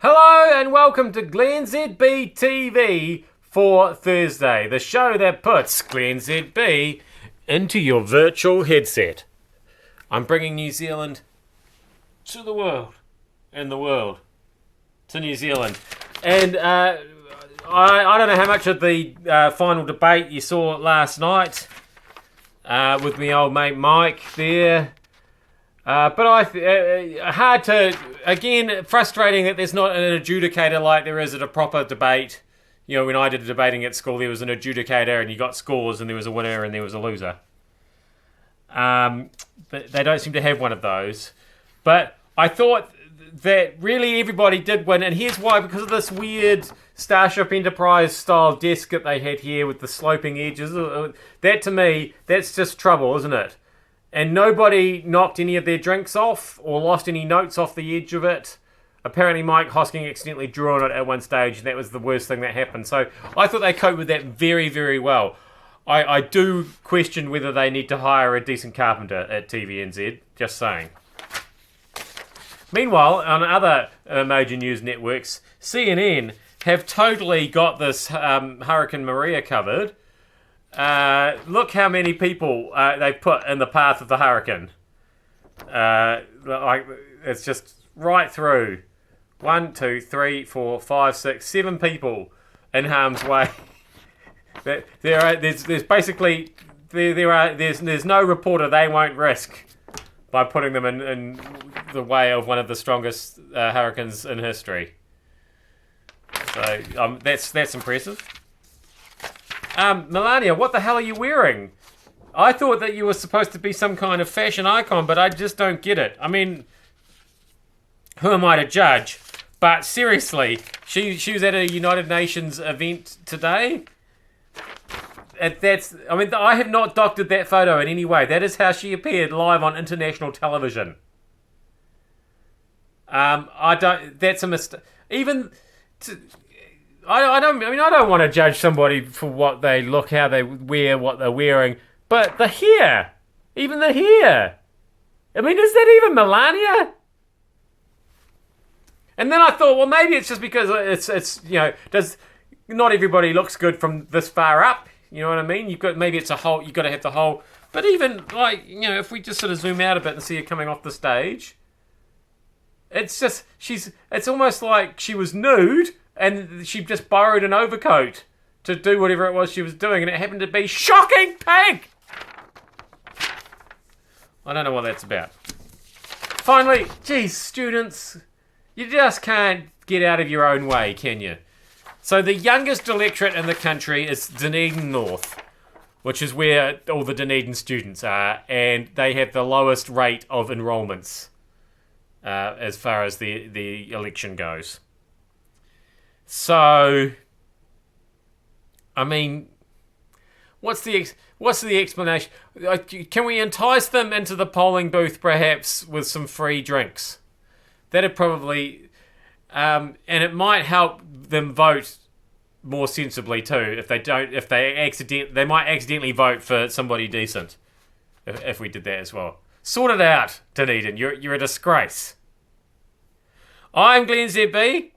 Hello and welcome to glennzb TV for Thursday, the show that puts glennzb into your virtual headset. I'm bringing New Zealand to the world, and the world to New Zealand. And I don't know how much of the final debate you saw last night with me old mate Mike there. But hard to, again, frustrating that there's not an adjudicator like there is at a proper debate. You know, when I did debating at school, there was an adjudicator and you got scores and there was a winner and there was a loser. But they don't seem to have one of those. But I thought that really everybody did win, and here's why: because of this weird Starship Enterprise style desk that they had here with the sloping edges. That, to me, that's just trouble, isn't it? And nobody knocked any of their drinks off or lost any notes off the edge of it. Apparently Mike Hosking accidentally drew on it at one stage, and that was the worst thing that happened. So I thought they coped with that very, very well. I do question whether they need to hire a decent carpenter at TVNZ, just saying. Meanwhile, on other major news networks, CNN have totally got this Hurricane Maria covered. Look how many people they put in the path of the hurricane. It's just right through. 1, 2, 3, 4, 5, 6, 7 people in harm's way. There's basically there's no reporter they won't risk by putting them in the way of one of the strongest hurricanes in history. So that's impressive. Melania, what the hell are you wearing? I thought that you were supposed to be some kind of fashion icon, but I just don't get it. I mean, who am I to judge? But seriously, she was at a United Nations event today. I have not doctored that photo in any way. That is how she appeared live on international television. That's a mistake. I don't want to judge somebody for what they look, how they wear, what they're wearing. But the hair, even the hair. I mean, is that even Melania? And then I thought, well, maybe it's just because it's not everybody looks good from this far up. You know what I mean? Maybe it's a whole. You've got to have the whole. But even if we just sort of zoom out a bit and see her coming off the stage, it's just it's almost like she was nude. And she just borrowed an overcoat to do whatever it was she was doing, and it happened to be shocking pink! I don't know what that's about. Finally, geez, students, you just can't get out of your own way, can you? So the youngest electorate in the country is Dunedin North, which is where all the Dunedin students are, and they have the lowest rate of enrolments as far as the election goes. So, I mean, what's the explanation? Can we entice them into the polling booth, perhaps, with some free drinks? That'd probably, and it might help them vote more sensibly too. They might accidentally vote for somebody decent if we did that as well. Sort it out, Dunedin. You're a disgrace. I'm glennzb.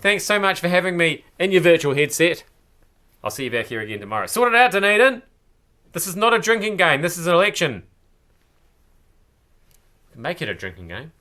Thanks so much for having me in your virtual headset. I'll see you back here again tomorrow. Sort it out, Dunedin. This is not a drinking game. This is an election. Make it a drinking game.